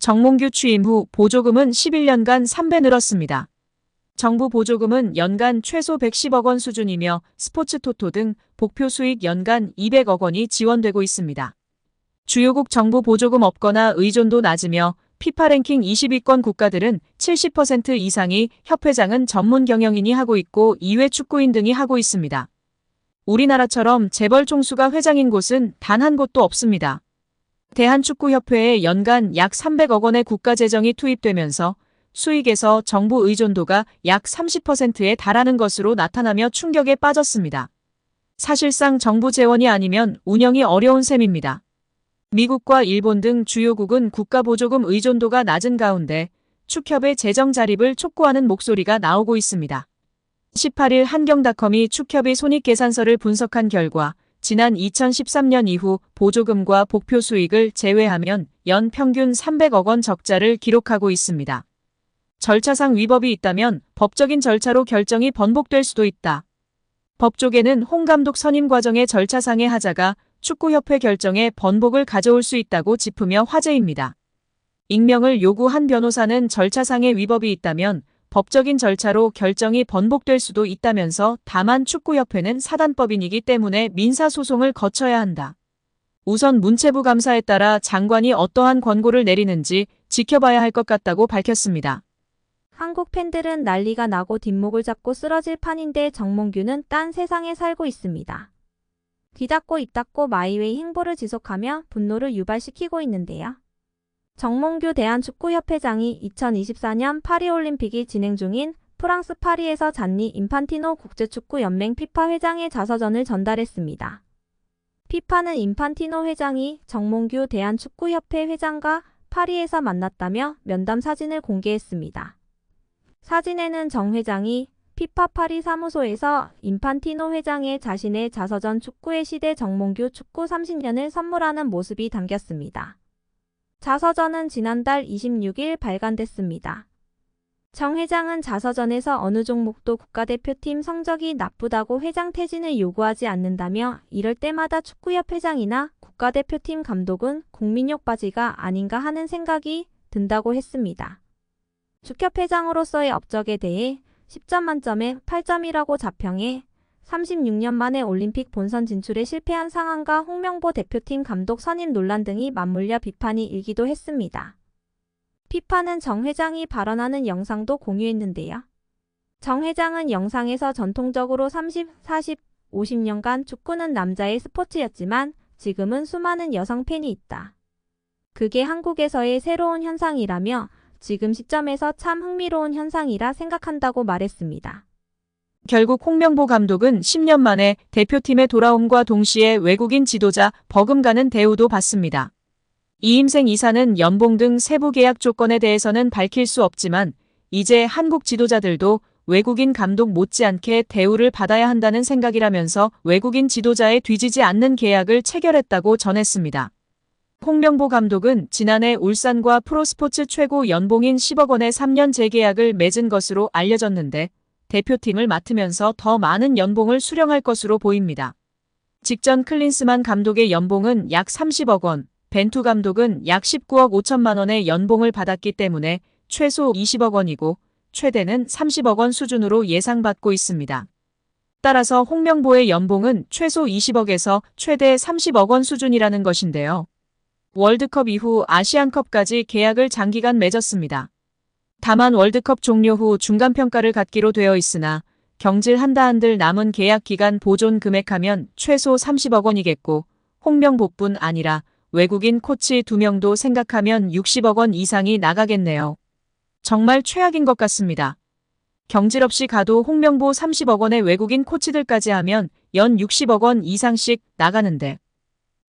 정몽규 취임 후 보조금은 11년간 3배 늘었습니다. 정부 보조금은 연간 최소 110억 원 수준이며 스포츠 토토 등 복표 수익 연간 200억 원이 지원되고 있습니다. 주요국 정부 보조금 없거나 의존도 낮으며 피파 랭킹 20위권 국가들은 70% 이상이 협회장은 전문 경영인이 하고 있고 이외 축구인 등이 하고 있습니다. 우리나라처럼 재벌 총수가 회장인 곳은 단 한 곳도 없습니다. 대한축구협회에 연간 약 300억 원의 국가재정이 투입되면서 수익에서 정부 의존도가 약 30%에 달하는 것으로 나타나며 충격에 빠졌습니다. 사실상 정부 재원이 아니면 운영이 어려운 셈입니다. 미국과 일본 등 주요국은 국가보조금 의존도가 낮은 가운데 축협의 재정 자립을 촉구하는 목소리가 나오고 있습니다. 18일 한경닷컴이 축협의 손익계산서를 분석한 결과 지난 2013년 이후 보조금과 복표 수익을 제외하면 연 평균 300억 원 적자를 기록하고 있습니다. 절차상 위법이 있다면 법적인 절차로 결정이 번복될 수도 있다. 법조계는 홍 감독 선임 과정의 절차상의 하자가 축구협회 결정에 번복을 가져올 수 있다고 짚으며 화제입니다. 익명을 요구한 변호사는 절차상의 위법이 있다면 법적인 절차로 결정이 번복될 수도 있다면서 다만 축구협회는 사단법인이기 때문에 민사소송을 거쳐야 한다. 우선 문체부 감사에 따라 장관이 어떠한 권고를 내리는지 지켜봐야 할 것 같다고 밝혔습니다. 한국 팬들은 난리가 나고 뒷목을 잡고 쓰러질 판인데 정몽규는 딴 세상에 살고 있습니다. 귀 닫고 입 닫고 마이웨이 행보를 지속하며 분노를 유발시키고 있는데요. 정몽규 대한축구협회장이 2024년 파리올림픽이 진행 중인 프랑스 파리에서 잔니 인판티노 국제축구연맹 피파 회장의 자서전을 전달했습니다. 피파는 인판티노 회장이 정몽규 대한축구협회 회장과 파리에서 만났다며 면담 사진을 공개했습니다. 사진에는 정 회장이 피파 파리 사무소에서 인판티노 회장의 자신의 자서전 축구의 시대 정몽규 축구 30년을 선물하는 모습이 담겼습니다. 자서전은 지난달 26일 발간됐습니다. 정 회장은 자서전에서 어느 종목도 국가대표팀 성적이 나쁘다고 회장 퇴진을 요구하지 않는다며 이럴 때마다 축구협회장이나 국가대표팀 감독은 국민욕 바지가 아닌가 하는 생각이 든다고 했습니다. 축협회장으로서의 업적에 대해 10점 만점에 8점이라고 자평해 36년 만에 올림픽 본선 진출에 실패한 상황과 홍명보 대표팀 감독 선임 논란 등이 맞물려 비판이 일기도 했습니다. 피파는 정 회장이 발언하는 영상도 공유했는데요. 정 회장은 영상에서 전통적으로 30, 40, 50년간 축구는 남자의 스포츠였지만 지금은 수많은 여성 팬이 있다. 그게 한국에서의 새로운 현상이라며 지금 시점에서 참 흥미로운 현상이라 생각한다고 말했습니다. 결국 홍명보 감독은 10년 만에 대표팀에 돌아옴과 동시에 외국인 지도자 버금가는 대우도 받습니다. 이임생 이사는 연봉 등 세부 계약 조건에 대해서는 밝힐 수 없지만 이제 한국 지도자들도 외국인 감독 못지않게 대우를 받아야 한다는 생각이라면서 외국인 지도자에 뒤지지 않는 계약을 체결했다고 전했습니다. 홍명보 감독은 지난해 울산과 프로스포츠 최고 연봉인 10억 원의 3년 재계약을 맺은 것으로 알려졌는데 대표팀을 맡으면서 더 많은 연봉을 수령할 것으로 보입니다. 직전 클린스만 감독의 연봉은 약 30억 원, 벤투 감독은 약 19억 5천만 원의 연봉을 받았기 때문에 최소 20억 원이고 최대는 30억 원 수준으로 예상받고 있습니다. 따라서 홍명보의 연봉은 최소 20억에서 최대 30억 원 수준이라는 것인데요. 월드컵 이후 아시안컵까지 계약을 장기간 맺었습니다. 다만 월드컵 종료 후 중간평가를 갖기로 되어 있으나 경질 한들 남은 계약 기간 보존 금액하면 최소 30억 원이겠고 홍명보뿐 아니라 외국인 코치 2명도 생각하면 60억 원 이상이 나가겠네요. 정말 최악인 것 같습니다. 경질 없이 가도 홍명보 30억 원의 외국인 코치들까지 하면 연 60억 원 이상씩 나가는데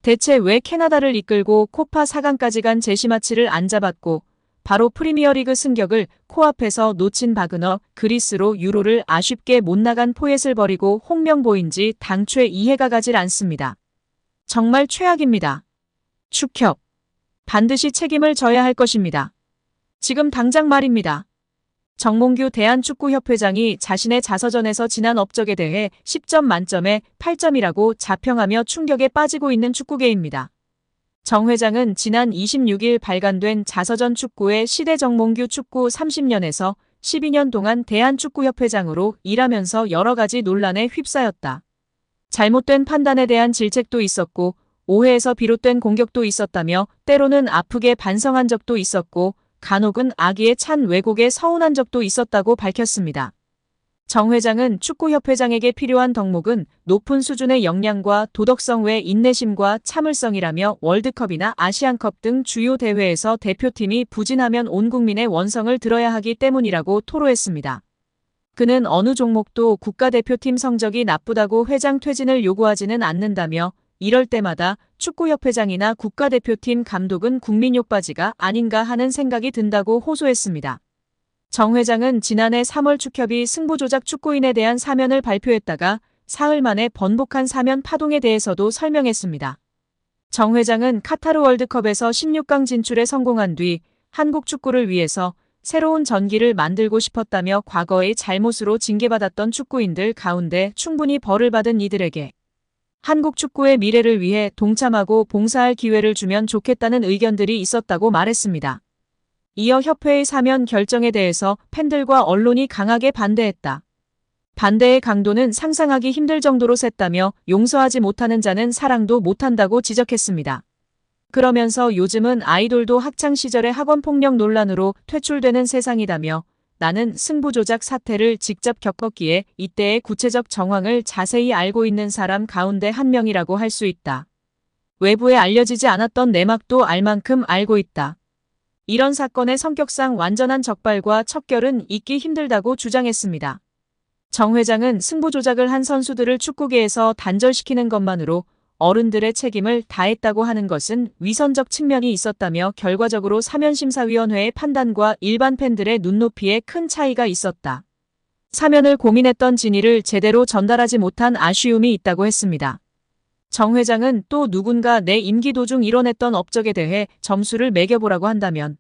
대체 왜 캐나다를 이끌고 코파 4강까지 간 제시마치를 안 잡았고 바로 프리미어리그 승격을 코앞에서 놓친 바그너 그리스로 유로를 아쉽게 못 나간 포엣을 버리고 홍명보인지 당최 이해가 가질 않습니다. 정말 최악입니다. 축협. 반드시 책임을 져야 할 것입니다. 지금 당장 말입니다. 정몽규 대한축구협회장이 자신의 자서전에서 지난 업적에 대해 10점 만점에 8점이라고 자평하며 충격에 빠지고 있는 축구계입니다. 정 회장은 지난 26일 발간된 자서전 축구의 시대 정몽규 축구 30년에서 12년 동안 대한축구협회장으로 일하면서 여러 가지 논란에 휩싸였다. 잘못된 판단에 대한 질책도 있었고 오해에서 비롯된 공격도 있었다며 때로는 아프게 반성한 적도 있었고 간혹은 악의에 찬 왜곡에 서운한 적도 있었다고 밝혔습니다. 정 회장은 축구협회장에게 필요한 덕목은 높은 수준의 역량과 도덕성 외 인내심과 참을성이라며 월드컵이나 아시안컵 등 주요 대회에서 대표팀이 부진하면 온 국민의 원성을 들어야 하기 때문이라고 토로했습니다. 그는 어느 종목도 국가대표팀 성적이 나쁘다고 회장 퇴진을 요구하지는 않는다며 이럴 때마다 축구협회장이나 국가대표팀 감독은 국민욕바지가 아닌가 하는 생각이 든다고 호소했습니다. 정 회장은 지난해 3월 축협이 승부조작 축구인에 대한 사면을 발표했다가 사흘 만에 번복한 사면 파동에 대해서도 설명했습니다. 정 회장은 카타르 월드컵에서 16강 진출에 성공한 뒤 한국 축구를 위해서 새로운 전기를 만들고 싶었다며 과거의 잘못으로 징계받았던 축구인들 가운데 충분히 벌을 받은 이들에게 한국 축구의 미래를 위해 동참하고 봉사할 기회를 주면 좋겠다는 의견들이 있었다고 말했습니다. 이어 협회의 사면 결정에 대해서 팬들과 언론이 강하게 반대했다. 반대의 강도는 상상하기 힘들 정도로 셌다며 용서하지 못하는 자는 사랑도 못한다고 지적했습니다. 그러면서 요즘은 아이돌도 학창시절의 학원폭력 논란으로 퇴출되는 세상이다며 나는 승부조작 사태를 직접 겪었기에 이때의 구체적 정황을 자세히 알고 있는 사람 가운데 한 명이라고 할 수 있다. 외부에 알려지지 않았던 내막도 알 만큼 알고 있다. 이런 사건의 성격상 완전한 적발과 척결은 있기 힘들다고 주장했습니다. 정 회장은 승부조작을 한 선수들을 축구계에서 단절시키는 것만으로 어른들의 책임을 다했다고 하는 것은 위선적 측면이 있었다며 결과적으로 사면심사위원회의 판단과 일반 팬들의 눈높이에 큰 차이가 있었다. 사면을 고민했던 진위를 제대로 전달하지 못한 아쉬움이 있다고 했습니다. 정 회장은 또 누군가 내 임기 도중 일어났던 업적에 대해 점수를 매겨보라고 한다면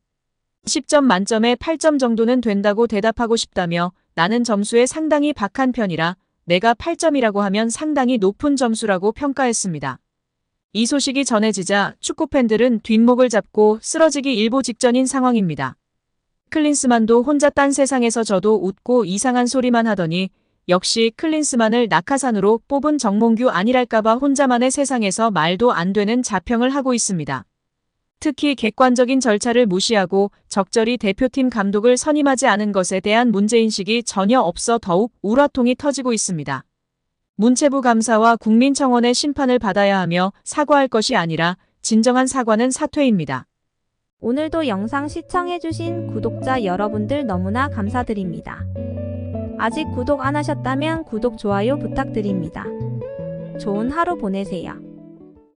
10점 만점에 8점 정도는 된다고 대답하고 싶다며 나는 점수에 상당히 박한 편이라 내가 8점이라고 하면 상당히 높은 점수라고 평가했습니다. 이 소식이 전해지자 축구팬들은 뒷목을 잡고 쓰러지기 일보 직전인 상황입니다. 클린스만도 혼자 딴 세상에서 저도 웃고 이상한 소리만 하더니 역시 클린스만을 낙하산으로 뽑은 정몽규 아니랄까봐 혼자만의 세상에서 말도 안 되는 자평을 하고 있습니다. 특히 객관적인 절차를 무시하고 적절히 대표팀 감독을 선임하지 않은 것에 대한 문제인식이 전혀 없어 더욱 울화통이 터지고 있습니다. 문체부 감사와 국민청원의 심판을 받아야 하며 사과할 것이 아니라 진정한 사과는 사퇴입니다. 오늘도 영상 시청해주신 구독자 여러분들 너무나 감사드립니다. 아직 구독 안 하셨다면 구독, 좋아요 부탁드립니다. 좋은 하루 보내세요.